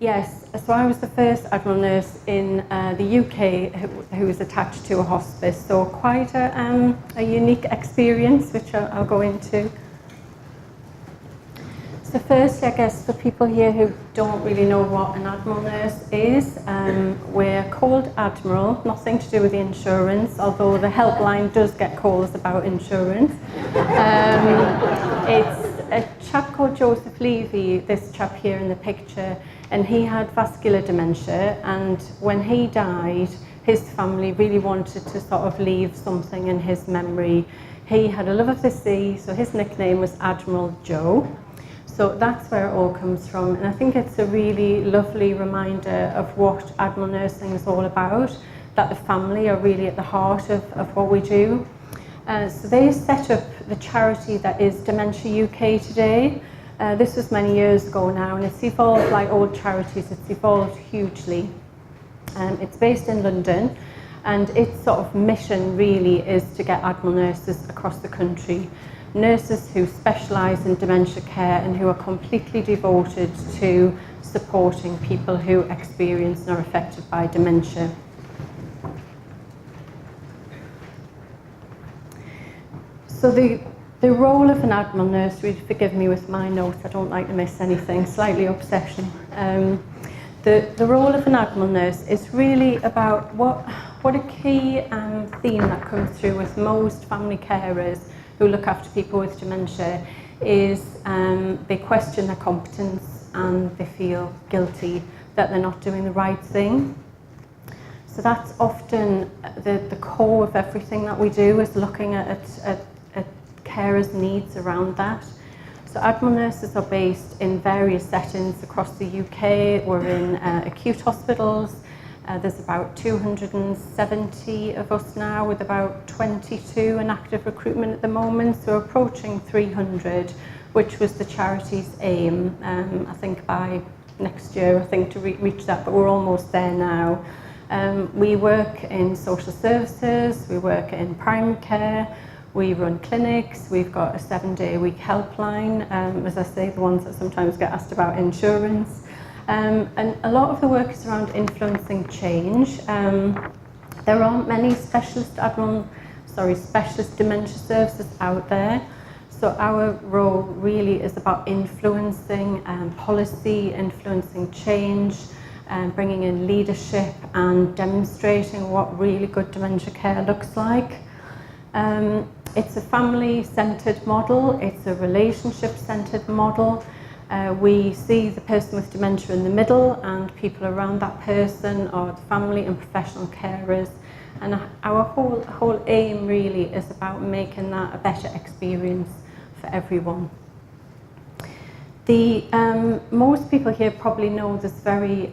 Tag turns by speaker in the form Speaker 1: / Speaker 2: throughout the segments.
Speaker 1: Yes, so I was the first Admiral nurse in the UK who was attached to a hospice, so quite a unique experience, which I'll go into. So firstly, I guess for people here who don't really know what an Admiral nurse is, we're called Admiral, nothing to do with the insurance, although the helpline does get calls about insurance. It's a chap called Joseph Levy, this chap here in the picture, and he had vascular dementia, and when he died, his family really wanted to sort of leave something in his memory. He had a love of the sea, so his nickname was Admiral Joe. So that's where it all comes from, and I think it's a really lovely reminder of what Admiral nursing is all about, that the family are really at the heart of what we do. So they set up the charity that is Dementia UK today. This was many years ago now, and it's evolved like all charities, it's evolved hugely. It's based in London, and its sort of mission really is to get Admiral nurses across the country. Nurses who specialise in dementia care and who are completely devoted to supporting people who experience and are affected by dementia. So the role of an Admiral nurse, really forgive me with my notes, I don't like to miss anything, slightly obsession. The role of an Admiral nurse is really about what a key theme that comes through with most family carers who look after people with dementia is they question their competence and they feel guilty that they're not doing the right thing. So that's often the core of everything that we do, is looking at carers' needs around that. So Admiral nurses are based in various settings across the UK. We're in acute hospitals. There's about 270 of us now, with about 22 in active recruitment at the moment, so approaching 300, which was the charity's aim, I think by next year, I think, to reach that, but we're almost there now. We work in social services, we work in primary care, we run clinics, we've got a 7-day-a-week helpline, as I say, the ones that sometimes get asked about insurance. And a lot of the work is around influencing change. There aren't many specialist dementia services out there. So our role really is about influencing policy, influencing change, bringing in leadership and demonstrating what really good dementia care looks like. It's a family-centred model, it's a relationship-centred model. We see the person with dementia in the middle, and people around that person are the family and professional carers. And our whole aim really is about making that a better experience for everyone. Most people here probably know there's very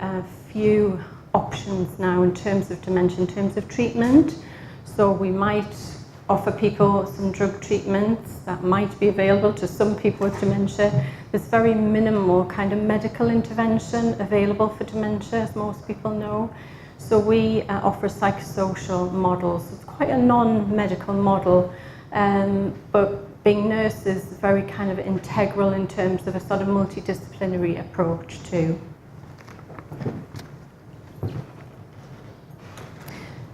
Speaker 1: few options now in terms of dementia, in terms of treatment. So we might offer people some drug treatments that might be available to some people with dementia. There's very minimal kind of medical intervention available for dementia, as most people know. So we offer a psychosocial model. So it's quite a non-medical model, but being nurses is very kind of integral in terms of a sort of multidisciplinary approach too.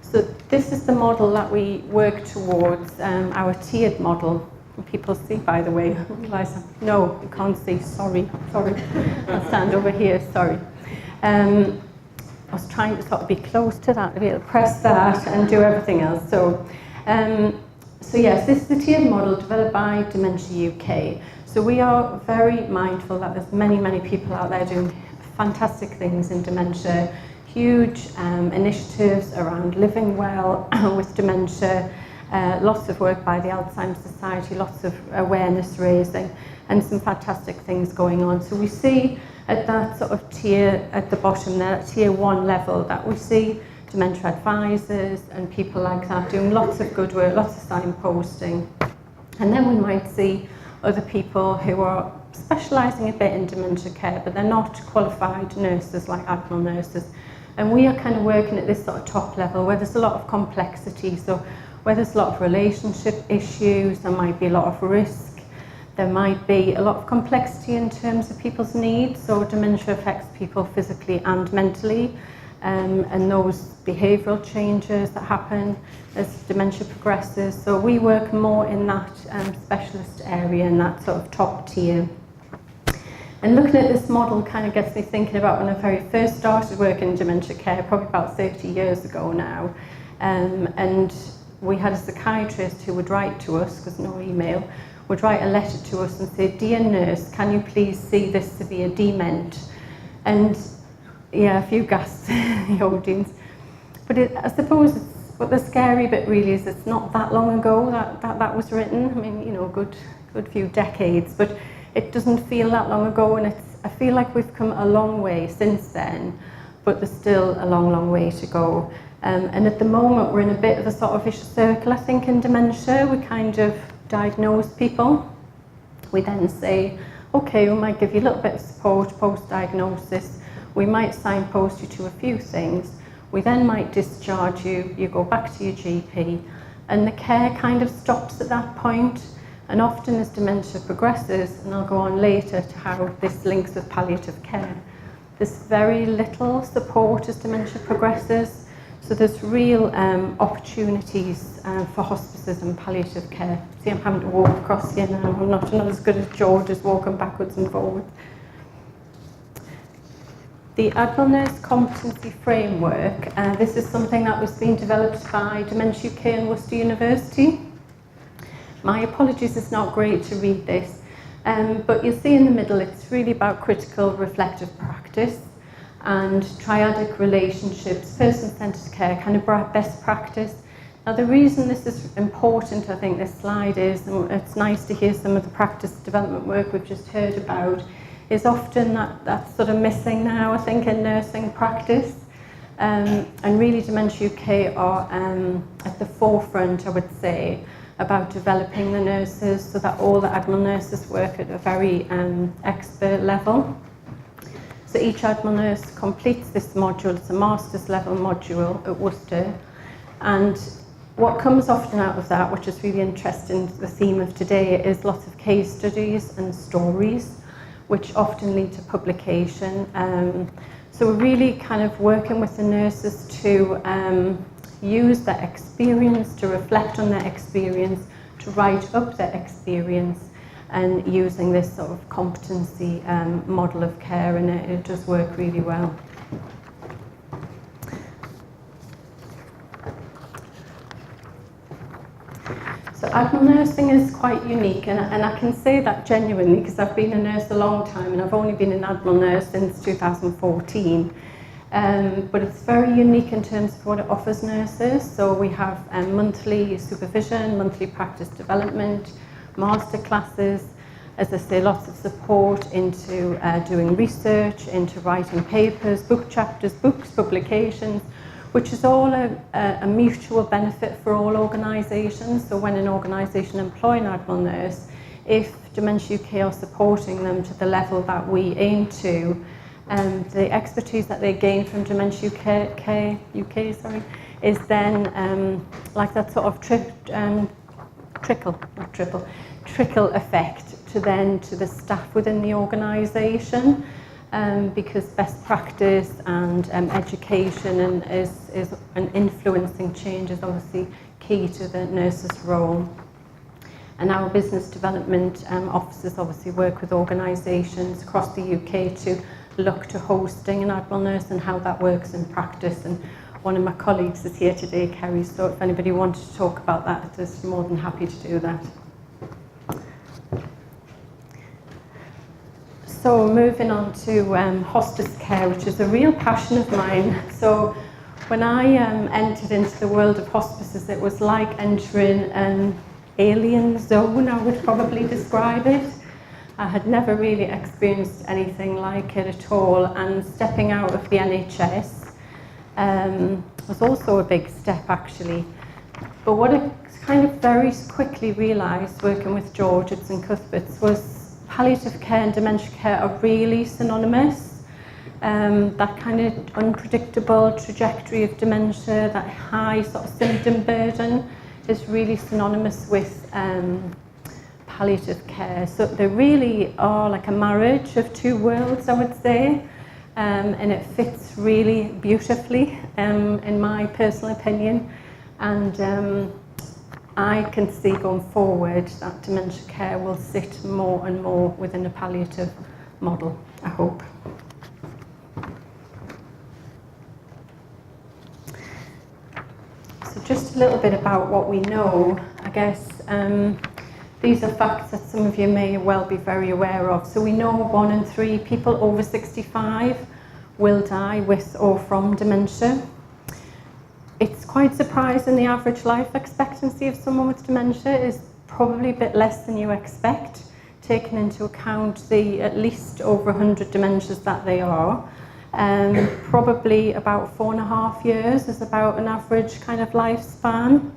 Speaker 1: So this is the model that we work towards, our tiered model. And people see, by the way, no, you can't see, sorry. I'll stand over here, sorry. I was trying to sort of be close to that, to be able to press that and do everything else. So yes, this is the tiered model developed by Dementia UK. So we are very mindful that there's many people out there doing fantastic things in dementia, huge initiatives around living well with dementia, lots of work by the Alzheimer's Society, lots of awareness raising, and some fantastic things going on. So we see at that sort of tier at the bottom there, tier 1 level, that we see dementia advisors and people like that doing lots of good work, lots of signposting. And then we might see other people who are specialising a bit in dementia care, but they're not qualified nurses like Admiral nurses. And we are kind of working at this sort of top level where there's a lot of complexity. So where there's a lot of relationship issues, there might be a lot of risk, There might be a lot of complexity in terms of people's needs, so dementia affects people physically and mentally, and those behavioural changes that happen as dementia progresses. So we work more in that specialist area, in that sort of top tier. And looking at this model kind of gets me thinking about when I very first started working in dementia care, probably about 30 years ago now. And we had a psychiatrist who would write to us, because no email, would write a letter to us and say, "Dear nurse, can you please see this severe dement?" And yeah, a few gasps in the audience. But I suppose what the scary bit really is, it's not that long ago that was written. I mean, you know, good few decades, but it doesn't feel that long ago, and I feel like we've come a long way since then, but there's still a long way to go. And at the moment, we're in a bit of a sort of vicious circle, I think, in dementia. We kind of diagnose people. We then say, okay, we might give you a little bit of support post-diagnosis. We might signpost you to a few things. We then might discharge you. You go back to your GP, and the care kind of stops at that point. And often as dementia progresses, and I'll go on later to how this links with palliative care, there's very little support as dementia progresses. So there's real opportunities for hospices and palliative care. See, I'm having to walk across here now. I'm not as good as George as walking backwards and forwards. The Admiral Nurse Competency Framework, this is something that was being developed by Dementia UK and Worcester University. My apologies, it's not great to read this, but you'll see in the middle it's really about critical reflective practice and triadic relationships, person-centred care, kind of best practice. Now the reason this is important, I think, this slide is, and it's nice to hear some of the practice development work we've just heard about, is often that's sort of missing now, I think, in nursing practice. And really Dementia UK are at the forefront, I would say, about developing the nurses so that all the Admiral nurses work at a very expert level. So each Admiral nurse completes this module. It's a master's level module at Worcester. And what comes often out of that, which is really interesting, the theme of today, is lots of case studies and stories, which often lead to publication. So we're really kind of working with the nurses to use their experience, to reflect on their experience, to write up their experience, and using this sort of competency model of care, and it does work really well. So Admiral nursing is quite unique, and I can say that genuinely because I've been a nurse a long time, and I've only been an Admiral nurse since 2014. But it's very unique in terms of what it offers nurses. So we have monthly supervision, monthly practice development, master classes, as I say, lots of support into doing research, into writing papers, book chapters, books, publications, which is all a mutual benefit for all organisations. So when an organisation employ an Admiral nurse, if Dementia UK are supporting them to the level that we aim to, the expertise that they gain from Dementia UK is then like that sort of trickle effect to the staff within the organisation, because best practice and education is an influencing change is obviously key to the nurse's role. And our business development officers obviously work with organisations across the UK to look to hosting an Admiral nurse and how that works in practice. And one of my colleagues is here today, Kerry, so if anybody wanted to talk about that, I'm more than happy to do that. So moving on to hospice care, which is a real passion of mine. So when I entered into the world of hospices, it was like entering an alien zone, I would probably describe it. I had never really experienced anything like it at all, and stepping out of the NHS was also a big step actually. But what I kind of very quickly realised working with George at St Cuthbert's was palliative care and dementia care are really synonymous. That kind of unpredictable trajectory of dementia, that high sort of symptom burden is really synonymous with palliative care. So they really are like a marriage of two worlds, I would say, and it fits really beautifully, in my personal opinion. And I can see going forward that dementia care will sit more and more within a palliative model, I hope. So just a little bit about what we know, I guess. These are facts that some of you may well be very aware of. So we know 1 in 3 people over 65 will die with or from dementia. It's quite surprising the average life expectancy of someone with dementia is probably a bit less than you expect, taking into account the at least over 100 dementias that they are. Probably about 4.5 years is about an average kind of lifespan.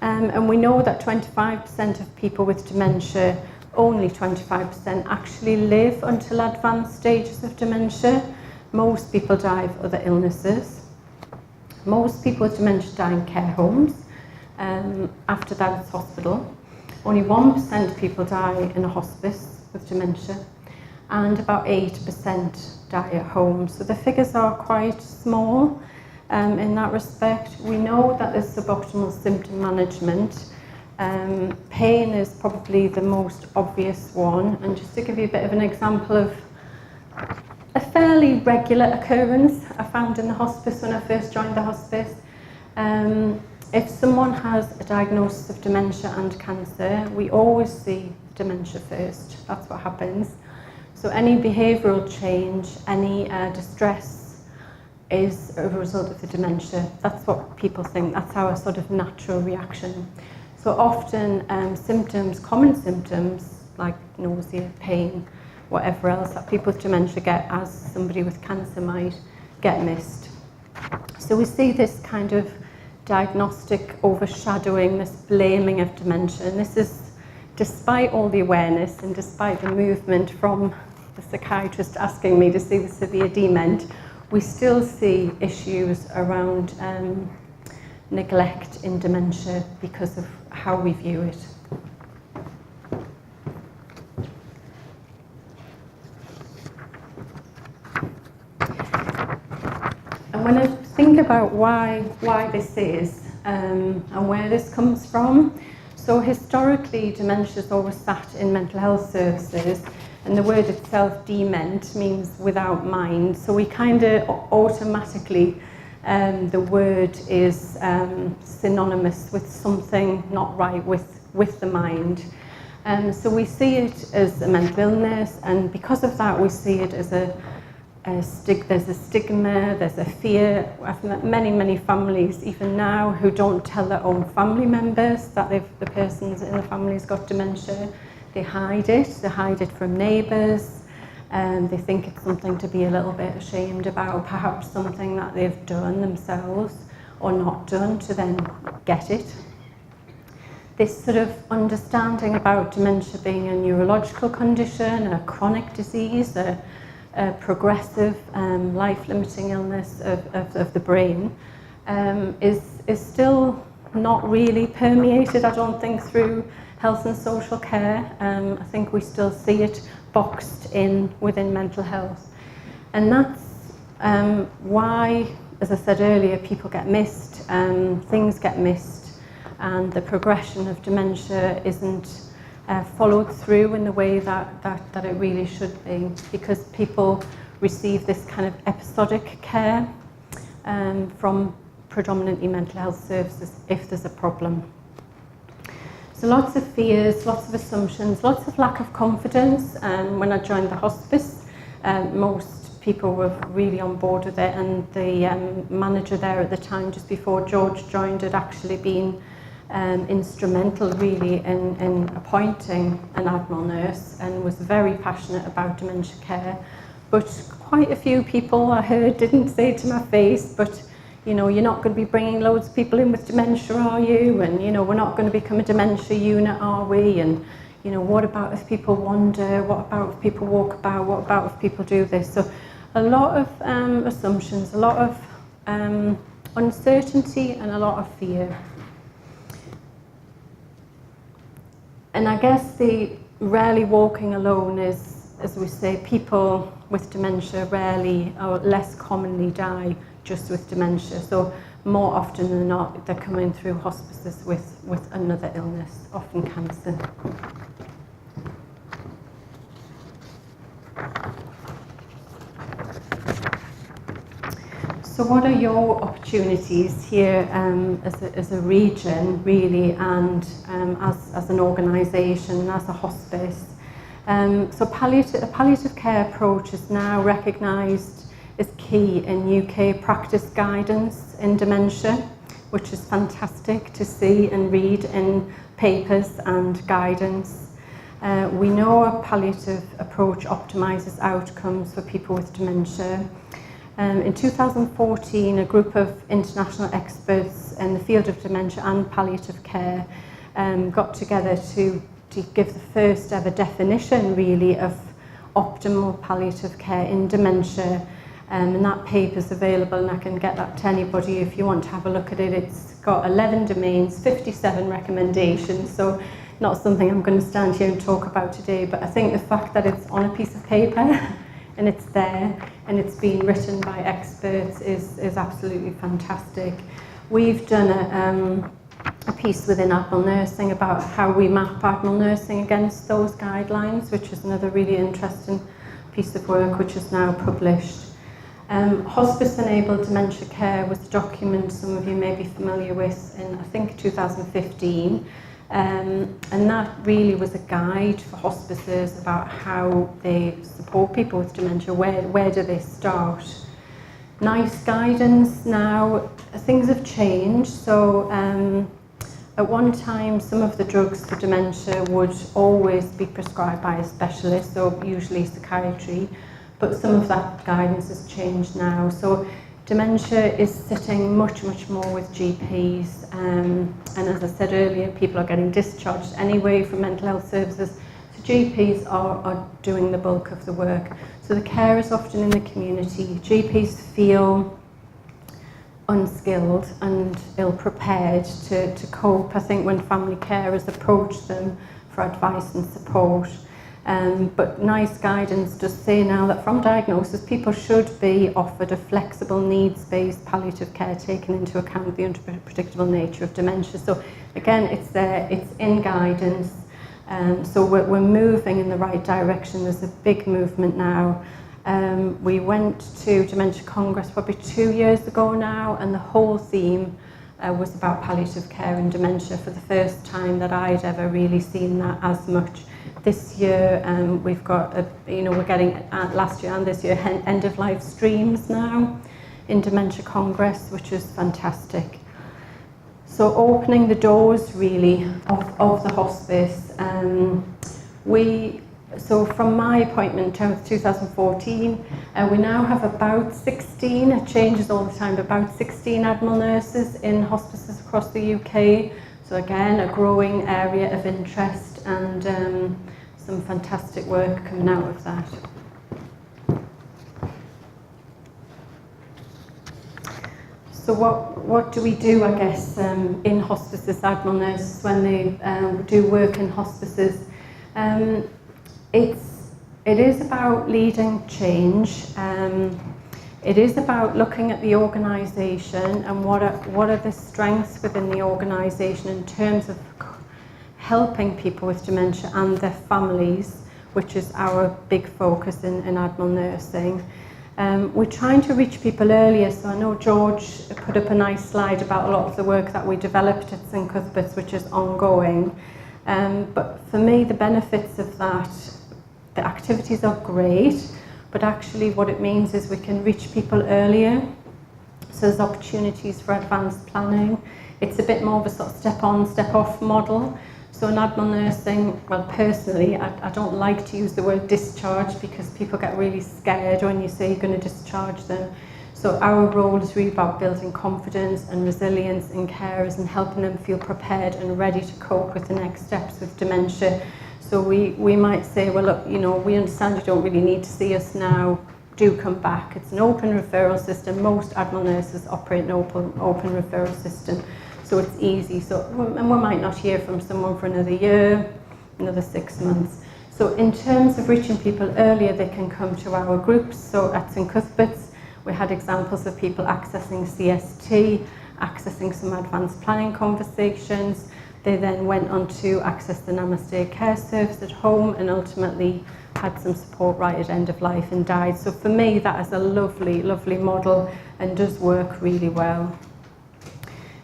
Speaker 1: And we know that 25% of people with dementia, only 25% actually live until advanced stages of dementia. Most people die of other illnesses. Most people with dementia die in care homes. After that, it's hospital. Only 1% of people die in a hospice with dementia, and about 8% die at home. So the figures are quite small. In that respect, we know that there's suboptimal symptom management. Pain is probably the most obvious one. And just to give you a bit of an example of a fairly regular occurrence I found in the hospice when I first joined the hospice, if someone has a diagnosis of dementia and cancer, we always see dementia first. That's what happens. So any behavioural change, any distress, is a result of the dementia. That's what people think. That's our sort of natural reaction. So often symptoms, common symptoms like nausea, pain, whatever else that people with dementia get as somebody with cancer might, get missed. So we see this kind of diagnostic overshadowing, this blaming of dementia. And this is despite all the awareness and despite the movement from the psychiatrist asking me to see the severe dement, we still see issues around neglect in dementia because of how we view it. And when I think about why this is and where this comes from, so historically dementia has always sat in mental health services. And the word itself, dement, means without mind. So we kind of automatically, the word is synonymous with something not right with the mind. So we see it as a mental illness, and because of that we see it as there's a stigma, there's a fear. I've met many families, even now, who don't tell their own family members that the persons in the family's got dementia. They hide it from neighbours, and they think it's something to be a little bit ashamed about, perhaps something that they've done themselves or not done to then get it. This sort of understanding about dementia being a neurological condition, a chronic disease, a progressive life-limiting illness of the brain is still not really permeated, I don't think, through health and social care. I think we still see it boxed in within mental health. And that's why, as I said earlier, people get missed, things get missed, and the progression of dementia isn't followed through in the way that it really should be, because people receive this kind of episodic care from predominantly mental health services if there's a problem. So lots of fears, lots of assumptions, lots of lack of confidence. When I joined the hospice, most people were really on board with it, and the manager there at the time, just before George joined, had actually been instrumental really in appointing an Admiral nurse, and was very passionate about dementia care. But quite a few people I heard didn't say to my face, but you know, you're not going to be bringing loads of people in with dementia, are you? And, you know, we're not going to become a dementia unit, are we? And, you know, what about if people wander? What about if people walk about? What about if people do this? So a lot of assumptions, a lot of uncertainty, and a lot of fear. And I guess the rarely walking alone is, as we say, people with dementia rarely or less commonly die just with dementia. So more often than not, they're coming through hospices with another illness, often cancer. So what are your opportunities here as a region, really, and as an organisation, as a hospice? So a palliative care approach is now recognised as key in UK practice guidance in dementia, which is fantastic to see and read in papers and guidance. We know a palliative approach optimises outcomes for people with dementia. In 2014, a group of international experts in the field of dementia and palliative care got together to give the first ever definition, really, of optimal palliative care in dementia. And that paper is available, and I can get that to anybody if you want to have a look at it. It's got 11 domains, 57 recommendations, so not something I'm going to stand here and talk about today, but I think the fact that it's on a piece of paper and it's there and it's been written by experts is absolutely fantastic. We've done a piece within Admiral Nursing about how we map Admiral Nursing against those guidelines, which is another really interesting piece of work which is now published. Hospice-enabled dementia care was a document some of you may be familiar with in, I think, 2015. And that really was a guide for hospices about how they support people with dementia. Where do they start? Nice guidance now. Things have changed. So at one time, some of the drugs for dementia would always be prescribed by a specialist, so usually psychiatry. But some of that guidance has changed now. So dementia is sitting much more with GPs, and as I said earlier, people are getting discharged anyway from mental health services, so GPs are doing the bulk of the work. So the care is often in the community. GPs feel unskilled and ill-prepared to cope, I think, when family carers approach them for advice and support. But NICE guidance does say now that from diagnosis, people should be offered a flexible needs-based palliative care, taking into account the unpredictable nature of dementia. So again, it's there, it's in guidance. So we're moving in the right direction. There's a big movement now. We went to Dementia Congress probably 2 years ago now, and the whole theme was about palliative care and dementia, for the first time that I'd ever really seen that as much. This year, we've got, we're getting, last year and this year, end-of-life streams now in Dementia Congress, which is fantastic. So opening the doors, really, of the hospice. So from my appointment in 2014, we now have about 16, it changes all the time, but about 16 Admiral nurses in hospices across the UK. So again, a growing area of interest, and some fantastic work coming out of that. So what do we do, I guess, in hospices, Admiral nurses, when they do work in hospices? It is about leading change. It is about looking at the organisation and what are the strengths within the organisation in terms of helping people with dementia and their families, which is our big focus in Admiral Nursing. We're trying to reach people earlier, so I know George put up a nice slide about a lot of the work that we developed at St Cuthbert's, which is ongoing. But for me, the benefits of that, the activities are great, but actually what it means is we can reach people earlier. So there's opportunities for advanced planning. It's a bit more of a sort of step-on, step-off model. So in Admiral Nursing, well, personally, I don't like to use the word discharge because people get really scared when you say you're going to discharge them. So our role is really about building confidence and resilience in carers and helping them feel prepared and ready to cope with the next steps with dementia. So we might say, well, look, we understand you don't really need to see us now. Do come back. It's an open referral system. Most Admiral nurses operate an open referral system. So it's easy. So, and we might not hear from someone for another year, another 6 months. So in terms of reaching people earlier, they can come to our groups. So at St Cuthbert's, we had examples of people accessing CST, accessing some advanced planning conversations. They then went on to access the Namaste Care service at home and ultimately had some support right at end of life and died. So for me, that is a lovely, lovely model and does work really well.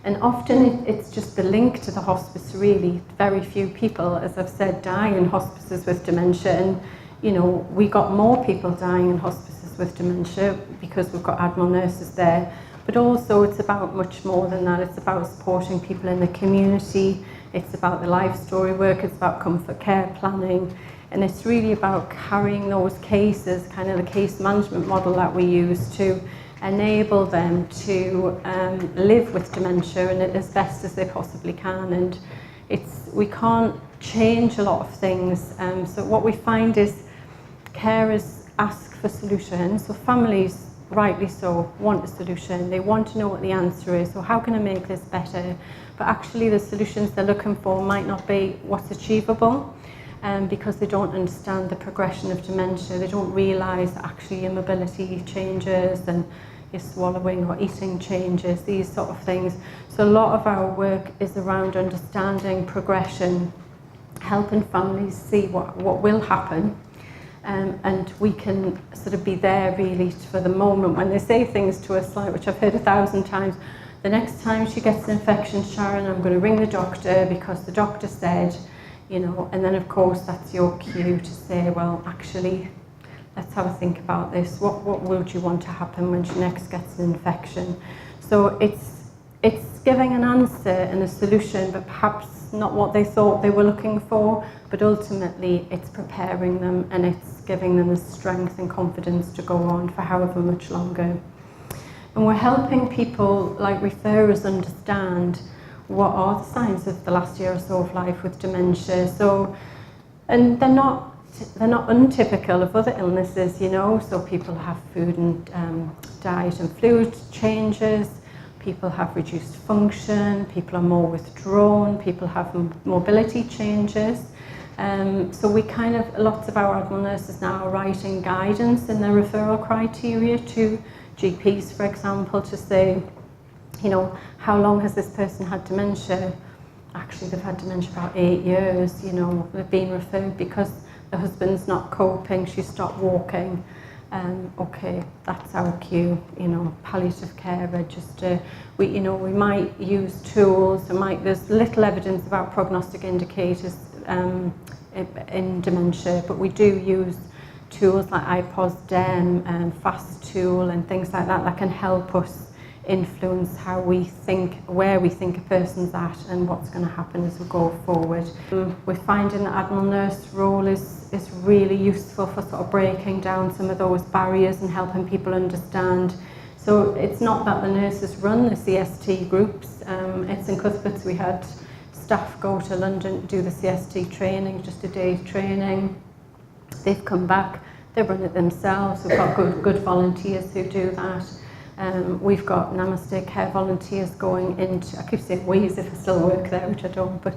Speaker 1: And often it's just the link to the hospice, really. Very few people, as I've said, die in hospices with dementia. And, you know, we got more people dying in hospices with dementia because we've got Admiral nurses there. But also it's about much more than that. It's about supporting people in the community. It's about the life story work. It's about comfort care planning. And it's really about carrying those cases, kind of the case management model that we use to enable them to live with dementia and as best as they possibly can. And we can't change a lot of things. So what we find is carers ask for solutions. So families, rightly so, want a solution. They want to know what the answer is. So how can I make this better? But actually the solutions they're looking for might not be what's achievable. Because they don't understand the progression of dementia. They don't realise that actually your mobility changes and your swallowing or eating changes, these sort of things. So a lot of our work is around understanding progression, helping families see what will happen, and we can sort of be there really for the moment when they say things to us like, which I've heard 1,000 times, the next time she gets an infection, Sharon, I'm going to ring the doctor because the doctor said, you know, and then of course that's your cue to say, well, actually, let's have a think about this. What would you want to happen when she next gets an infection? So it's giving an answer and a solution, but perhaps not what they thought they were looking for, but ultimately it's preparing them and it's giving them the strength and confidence to go on for however much longer. And we're helping people like referrers understand what are the signs of the last year or so of life with dementia. So, and they're not untypical of other illnesses, you know. So people have food and diet and fluid changes, people have reduced function, people are more withdrawn, people have mobility changes. So we kind of, lots of our Admiral nurses now are writing guidance in their referral criteria to GPs, for example, to say, you know, how long has this person had dementia? Actually, they've had dementia about 8 years, you know, they've been referred because the husband's not coping, she stopped walking. Okay, that's our cue, you know, palliative care register. We might use tools, there's little evidence about prognostic indicators in dementia, but we do use tools like IPOS-DEM and FAST tool and things like that can help us influence how we think, where we think a person's at and what's going to happen as we go forward. We're finding the Admiral nurse role is really useful for sort of breaking down some of those barriers and helping people understand. So it's not that the nurses run the CST groups. At St Cuthbert's we had staff go to London to do the CST training, just a day's training. They've come back, they run it themselves. We've got good volunteers who do that. We've got Namaste Care volunteers going into, I keep saying we as if I still work there, which I don't, but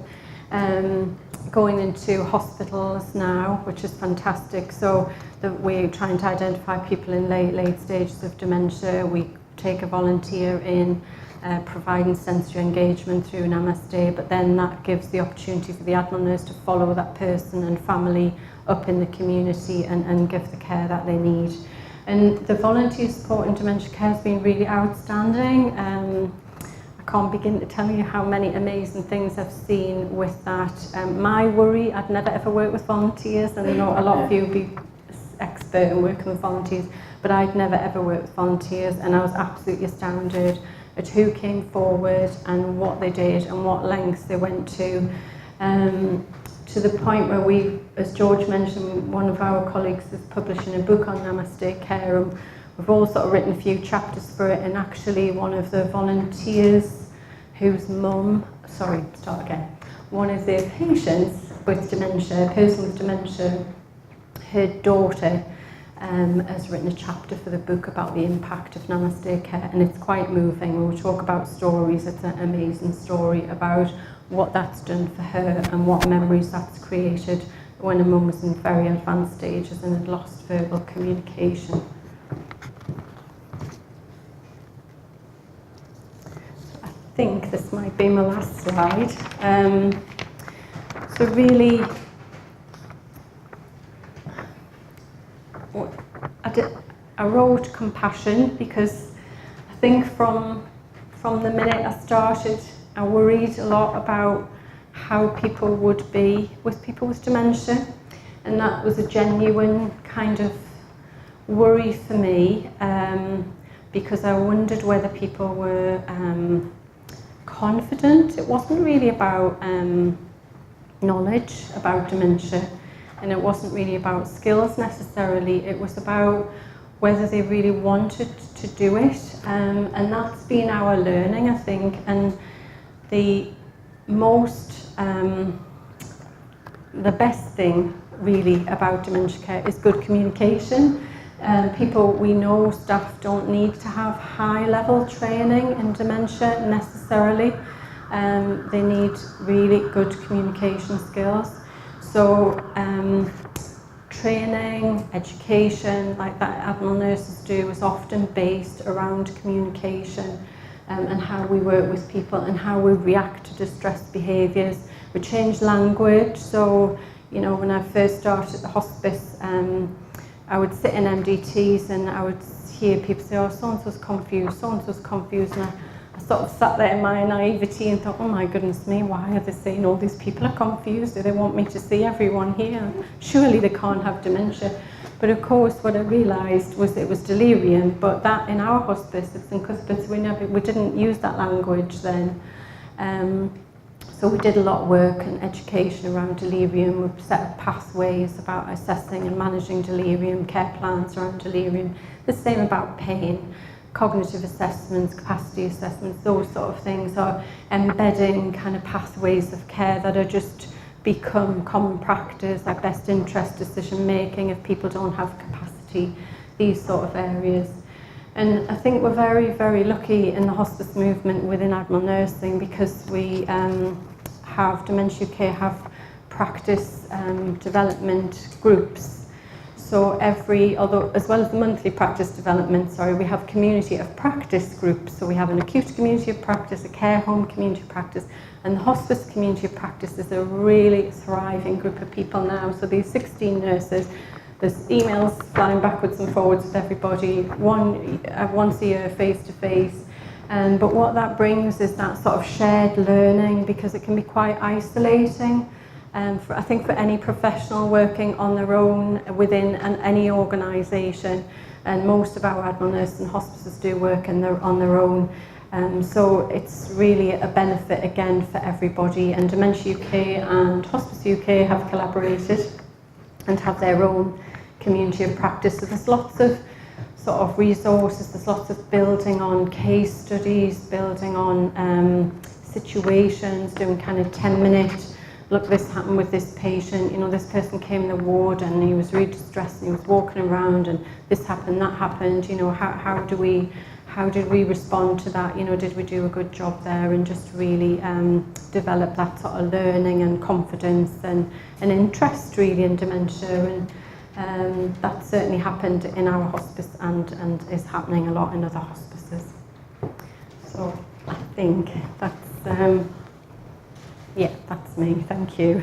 Speaker 1: going into hospitals now, which is fantastic. So we're trying to identify people in late stages of dementia. We take a volunteer in, providing sensory engagement through Namaste, but then that gives the opportunity for the Admiral nurse to follow that person and family up in the community and give the care that they need. And the volunteer support in dementia care has been really outstanding. I can't begin to tell you how many amazing things I've seen with that. My worry, I'd never ever worked with volunteers, and I know a lot of you would be expert in working with volunteers, but I'd never ever worked with volunteers, and I was absolutely astounded at who came forward and what they did and what lengths they went to the point where we, as George mentioned, one of our colleagues is publishing a book on Namaste Care, and we've all sort of written a few chapters for it, and actually one of the volunteers whose mum, one of the patients with dementia, a person with dementia, her daughter has written a chapter for the book about the impact of Namaste Care, and it's quite moving. We'll talk about stories. It's an amazing story about what that's done for her and what memories that's created when a mum was in very advanced stages and had lost verbal communication. I think this might be my last slide. So really, I wrote compassion because I think from the minute I started, I worried a lot about how people would be with people with dementia, and that was a genuine kind of worry for me, because I wondered whether people were confident. It wasn't really about knowledge about dementia, and it wasn't really about skills necessarily. It was about whether they really wanted to do it, and that's been our learning, I think. And the best thing really about dementia care is good communication. We know staff don't need to have high-level training in dementia necessarily. They need really good communication skills. So training, education, like that admiral nurses do, is often based around communication, and how we work with people and how we react to distressed behaviours. We change language. So, you know, when I first started at the hospice, I would sit in MDTs and I would hear people say, oh, so-and-so's confused, so-and-so's confused. And I sort of sat there in my naivety and thought, oh my goodness me, why are they saying all these people are confused? Do they want me to see everyone here? Surely they can't have dementia. But of course, what I realised was it was delirium, but that in our hospice, it's in Cuthbert's, we didn't use that language then. So we did a lot of work and education around delirium. We set up pathways about assessing and managing delirium, care plans around delirium. The same about pain, cognitive assessments, capacity assessments, those sort of things are embedding kind of pathways of care that are just become common practice, like best interest decision making if people don't have capacity, these sort of areas. And I think we're very, very lucky in the hospice movement within admiral nursing, because we have, Dementia UK have practice development groups. So although as well as the monthly practice development, we have community of practice groups. So we have an acute community of practice, a care home community of practice, and the hospice community of practice is a really thriving group of people now. So these 16 nurses, there's emails flying backwards and forwards with everybody, once a year, face to face. But what that brings is that sort of shared learning, because it can be quite isolating. I think for any professional working on their own within any organisation, and most of our admiral nurses and hospices do work on their own. So it's really a benefit again for everybody, and Dementia UK and Hospice UK have collaborated and have their own community of practice. So there's lots of sort of resources, there's lots of building on case studies, building on situations, doing kind of 10-minute, look, this happened with this patient, you know, this person came in the ward and he was really distressed and he was walking around and this happened, that happened, you know, how did we respond to that, you know, did we do a good job there, and just really develop that sort of learning and confidence and an interest really in dementia. And that certainly happened in our hospice and is happening a lot in other hospices. So I think that's, yeah, that's me. Thank you.